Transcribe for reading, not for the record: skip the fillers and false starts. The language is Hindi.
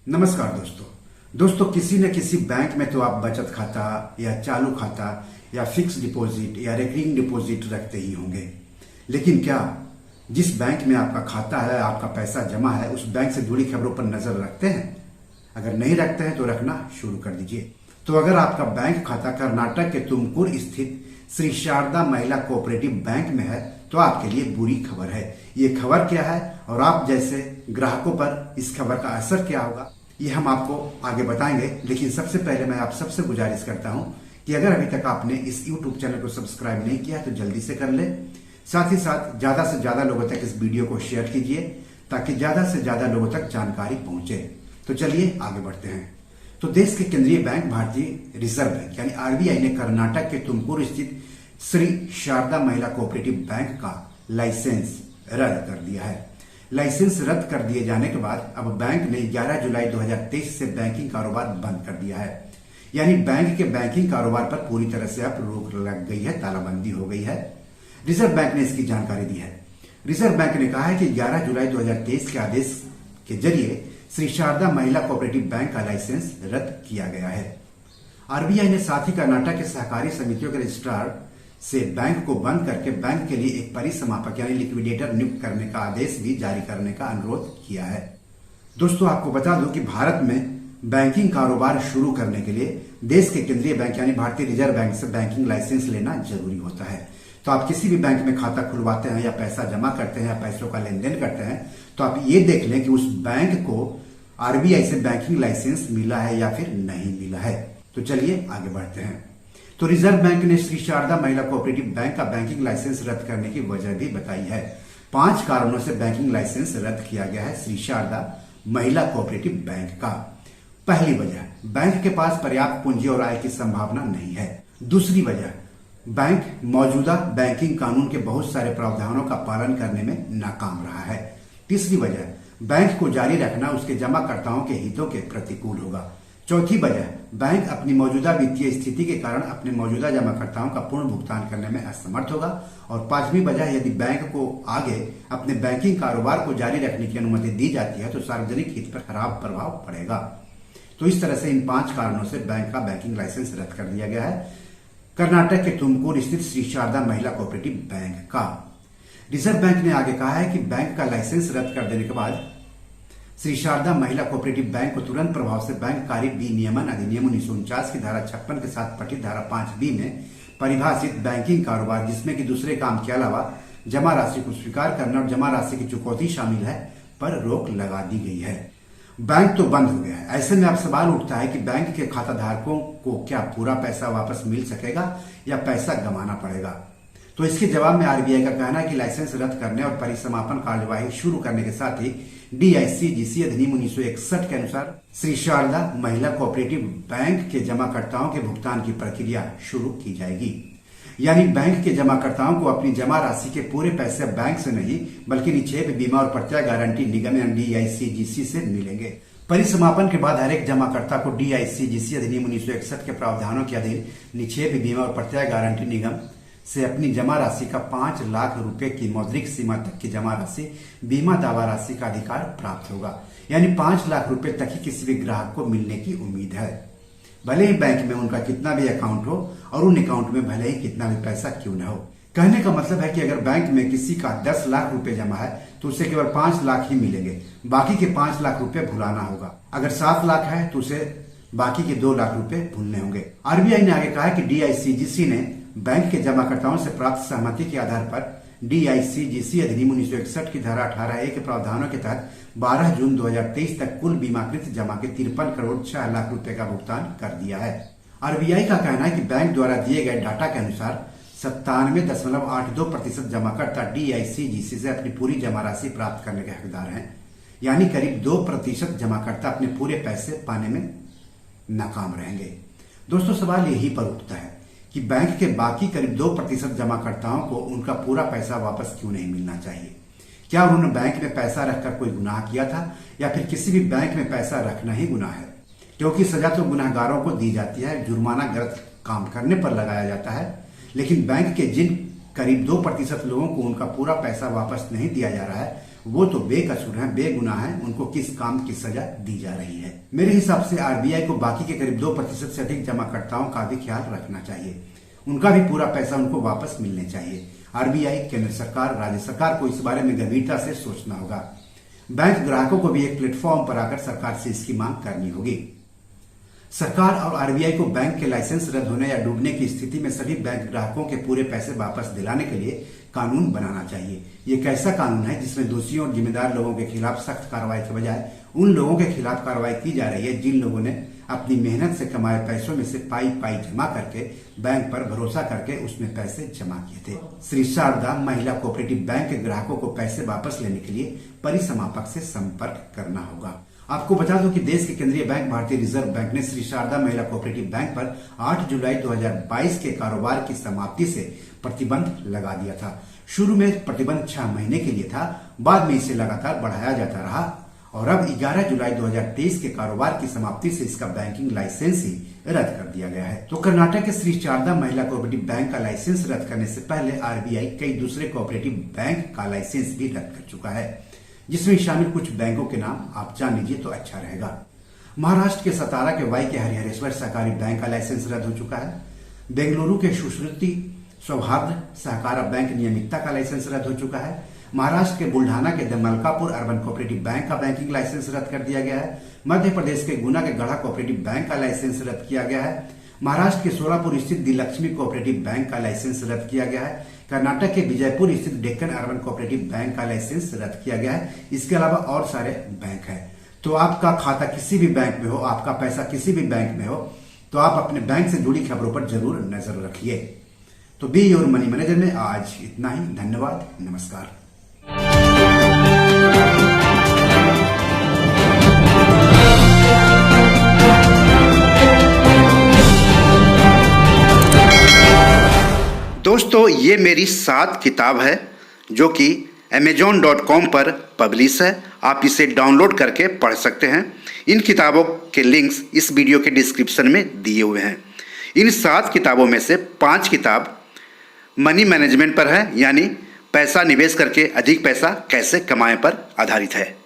नमस्कार दोस्तों किसी न किसी बैंक में तो आप बचत खाता या चालू खाता या फिक्स डिपॉजिट या रेकरिंग डिपॉजिट रखते ही होंगे। लेकिन क्या जिस बैंक में आपका खाता है, आपका पैसा जमा है, उस बैंक से जुड़ी खबरों पर नजर रखते हैं? अगर नहीं रखते हैं तो रखना शुरू कर दीजिए। तो अगर आपका बैंक खाता कर्नाटक के तुमकुर स्थित श्री शारदा महिला कोऑपरेटिव बैंक में है तो आपके लिए बुरी खबर है। ये खबर क्या है और आप जैसे ग्राहकों पर इस खबर का असर क्या होगा, ये हम आपको आगे बताएंगे। लेकिन सबसे पहले मैं आप सबसे गुजारिश करता हूं कि अगर अभी तक आपने इस YouTube चैनल को सब्सक्राइब नहीं किया तो जल्दी से कर ले। साथ ही साथ ज्यादा से ज्यादा लोगों तक इस वीडियो को शेयर कीजिए ताकि ज्यादा से ज्यादा लोगों तक जानकारी पहुंचे। तो चलिए आगे बढ़ते हैं। तो देश के केंद्रीय बैंक भारतीय रिजर्व बैंक यानी RBI ने कर्नाटक के तुमकुर स्थित श्री शारदा महिला कोऑपरेटिव बैंक का लाइसेंस रद्द कर दिया है। लाइसेंस रद्द कर दिए जाने के बाद अब बैंक ने 11 जुलाई 2023 से बैंकिंग कारोबार बंद कर दिया है। यानी बैंक के बैंकिंग कारोबार पर पूरी तरह से अब रोक लग गई है, तालाबंदी हो गई है। रिजर्व बैंक ने इसकी जानकारी दी है। रिजर्व बैंक ने कहा है कि 11 जुलाई 2023 के आदेश के जरिए श्री शारदा महिला कोऑपरेटिव बैंक का लाइसेंस रद्द किया गया है। RBI ने साथ ही कर्नाटक के सहकारी समितियों के रजिस्ट्रार से बैंक को बंद करके बैंक के लिए एक परिसमापक यानी लिक्विडेटर नियुक्त करने का आदेश भी जारी करने का अनुरोध किया है। दोस्तों आपको बता दूं कि भारत में बैंकिंग कारोबार शुरू करने के लिए देश के केंद्रीय बैंक यानी भारतीय रिजर्व बैंक से बैंकिंग लाइसेंस लेना जरूरी होता है। तो आप किसी भी बैंक में खाता खुलवाते हैं या पैसा जमा करते हैं या पैसों का लेन देन करते हैं तो आप ये देख लें कि उस बैंक को RBI से बैंकिंग लाइसेंस मिला है या फिर नहीं मिला है। तो चलिए आगे बढ़ते हैं। तो रिजर्व बैंक ने श्री शारदा महिला कोऑपरेटिव बैंक का बैंकिंग लाइसेंस रद्द करने की वजह भी बताई है। 5 कारणों से बैंकिंग लाइसेंस रद्द किया गया है श्री शारदा महिला कोऑपरेटिव बैंक का। पहली वजह, बैंक के पास पर्याप्त पूंजी और आय की संभावना नहीं है। दूसरी वजह, बैंक मौजूदा बैंकिंग कानून के बहुत सारे प्रावधानों का पालन करने में नाकाम रहा है। तीसरी वजह, बैंक को जारी रखना उसके जमाकर्ताओं के हितों के प्रतिकूल होगा। चौथी वजह, बैंक अपनी मौजूदा वित्तीय स्थिति के कारण अपने मौजूदा जमाकर्ताओं का पूर्ण भुगतान करने में असमर्थ होगा। और पांचवी वजह, यदि बैंक को आगे अपने बैंकिंग कारोबार को जारी रखने की अनुमति दी जाती है तो सार्वजनिक हित पर खराब प्रभाव पड़ेगा। तो इस तरह से इन 5 कारणों से बैंक का बैंकिंग लाइसेंस रद्द कर दिया गया है कर्नाटक के तुमकुर स्थित श्री शारदा महिला कोऑपरेटिव बैंक का। रिजर्व बैंक ने आगे कहा है कि बैंक का लाइसेंस रद्द कर देने के बाद श्री शारदा महिला कोऑपरेटिव बैंक को तुरंत प्रभाव से बैंक कार्य विनियमन अधिनियम 1949 की धारा 56 के साथ पठित धारा 5B में परिभाषित बैंकिंग कारोबार जिसमें कि दूसरे काम के अलावा जमा राशि को स्वीकार करना और जमा राशि की चुकौती शामिल है पर रोक लगा दी गई है। बैंक तो बंद हो गया है। ऐसे में अब सवाल उठता है कि बैंक के खाता धारकों को क्या पूरा पैसा वापस मिल सकेगा या पैसा गंवाना पड़ेगा। तो इसके जवाब में RBI का कहना है कि लाइसेंस रद्द करने और परिसमापन कार्यवाही शुरू करने के साथ ही DICGC अधिनियम 1961 के अनुसार श्री शारदा महिला कोऑपरेटिव बैंक के जमाकर्ताओं के भुगतान की प्रक्रिया शुरू की जाएगी। यानी बैंक के जमाकर्ताओं को अपनी जमा राशि के पूरे पैसे बैंक से नहीं बल्कि निक्षेप बीमा और प्रत्यय गारंटी निगम यानी DICGC से मिलेंगे। परिसमापन के बाद हर एक जमाकर्ता को DICGC अधिनियम 1961 के प्रावधानों के अधीन निक्षेप बीमा और प्रत्यय गारंटी निगम से अपनी जमा राशि का 5 लाख रुपए की मौद्रिक सीमा तक की जमा राशि बीमा दावा राशि का अधिकार प्राप्त होगा। यानी 5 लाख रुपए तक ही किसी भी ग्राहक को मिलने की उम्मीद है, भले ही बैंक में उनका कितना भी अकाउंट हो और उन अकाउंट में भले ही कितना भी पैसा क्यों न हो। कहने का मतलब है कि अगर बैंक में किसी का 10 लाख रुपए जमा है तो उसे केवल 5 लाख ही मिलेंगे, बाकी के 5 लाख रुपए भुलाना होगा। अगर 7 लाख है तो उसे बाकी के 2 लाख रुपए भूलने होंगे। RBI ने आगे कहा है कि DICGC ने बैंक के जमाकर्ताओं से प्राप्त सहमति के आधार पर DICGC अधिनियम 1961 की धारा 18A के प्रावधानों के तहत 12 जून 2023 तक कुल बीमाकृत जमा के 53 करोड़ 6 लाख रुपए का भुगतान कर दिया है। RBI का कहना है कि बैंक द्वारा दिए गए डाटा के अनुसार 97.82% जमाकर्ता DICGC से अपनी पूरी जमा राशि प्राप्त करने के हकदार हैं। यानी करीब 2% जमाकर्ता अपने पूरे पैसे पाने में नाकाम रहेंगे। दोस्तों सवाल यही पर उठता है कि बैंक के बाकी करीब 2% जमाकर्ताओं को उनका पूरा पैसा वापस क्यों नहीं मिलना चाहिए। क्या उन्होंने बैंक में पैसा रखकर कोई गुनाह किया था या फिर किसी भी बैंक में पैसा रखना ही गुनाह है? क्योंकि सजा तो गुनाहगारों को दी जाती है, जुर्माना गलत काम करने पर लगाया जाता है, लेकिन बैंक के जिन करीब 2% लोगों को उनका पूरा पैसा वापस नहीं दिया जा रहा है वो तो बेकसूर हैं, बेगुनाह हैं, उनको किस काम की सजा दी जा रही है। मेरे हिसाब से आरबीआई को बाकी के करीब 2% से अधिक जमाकर्ताओं का भी ख्याल रखना चाहिए। उनका भी पूरा पैसा उनको वापस मिलने चाहिए। आरबीआई, केंद्र सरकार, राज्य सरकार को इस बारे में गंभीरता से सोचना होगा। बैंक ग्राहकों को भी एक प्लेटफॉर्म पर आकर सरकार से इसकी मांग करनी होगी। सरकार और आरबीआई को बैंक के लाइसेंस रद्द होने या डूबने की स्थिति में सभी बैंक ग्राहकों के पूरे पैसे वापस दिलाने के लिए कानून बनाना चाहिए। ये एक ऐसा कानून है जिसमें दोषियों और जिम्मेदार लोगों के खिलाफ सख्त कार्रवाई के बजाय उन लोगों के खिलाफ कार्रवाई की जा रही है जिन लोगों ने अपनी मेहनत से कमाए पैसों में से पाई पाई जमा करके बैंक पर भरोसा करके उसमें पैसे जमा किए थे। श्री शारदा महिला कोऑपरेटिव बैंक के ग्राहकों को पैसे वापस लेने के लिए परिसमापक से संपर्क करना होगा। आपको बता दूं कि देश के केंद्रीय बैंक भारतीय रिजर्व बैंक ने श्री शारदा महिला कोऑपरेटिव बैंक पर 8 जुलाई 2022 के कारोबार की समाप्ति से प्रतिबंध लगा दिया था। शुरू में प्रतिबंध 6 महीने के लिए था, बाद में इसे लगातार बढ़ाया जाता रहा और अब 11 जुलाई 2023 के कारोबार की समाप्ति से इसका बैंकिंग लाइसेंस ही रद्द कर दिया गया है। तो कर्नाटक के श्री शारदा महिला कोऑपरेटिव बैंक का लाइसेंस रद्द करने से पहले आरबीआई कई दूसरे कोऑपरेटिव बैंक का लाइसेंस भी रद्द कर चुका है, जिसमें शामिल कुछ बैंकों के नाम आप जान लीजिए तो अच्छा रहेगा। महाराष्ट्र के सतारा के वाई के हरिहरेश्वर सहकारी बैंक का लाइसेंस रद्द हो चुका है। बेंगलुरु के सुश्रुति सौहार्द सहकार बैंक नियमितता का लाइसेंस रद्द हो चुका है। महाराष्ट्र के बुल्ढाना के the Malkapur urban cooperative bank का बैंकिंग लाइसेंस रद्द कर दिया गया है। मध्य प्रदेश के गुना के गढ़ा कोऑपरेटिव बैंक का लाइसेंस रद्द किया गया है। महाराष्ट्र के सोलापुर स्थित दी लक्ष्मी कोऑपरेटिव बैंक का लाइसेंस रद्द किया गया है। कर्नाटक के विजयपुर स्थित डेक्कन अर्बन कोऑपरेटिव बैंक का लाइसेंस रद्द किया गया है। इसके अलावा और सारे बैंक हैं। तो आपका खाता किसी भी बैंक में हो, आपका पैसा किसी भी बैंक में हो, तो आप अपने बैंक से जुड़ी खबरों पर जरूर नजर रखिए। तो बी योर मनी मैनेजर में आज इतना ही। धन्यवाद, नमस्कार। दोस्तों, ये मेरी 7 किताब है जो कि amazon.com पर पब्लिश है। आप इसे डाउनलोड करके पढ़ सकते हैं। इन किताबों के लिंक्स इस वीडियो के डिस्क्रिप्शन में दिए हुए हैं। इन 7 किताबों में से 5 किताब मनी मैनेजमेंट पर है, यानी पैसा निवेश करके अधिक पैसा कैसे कमाएं पर आधारित है।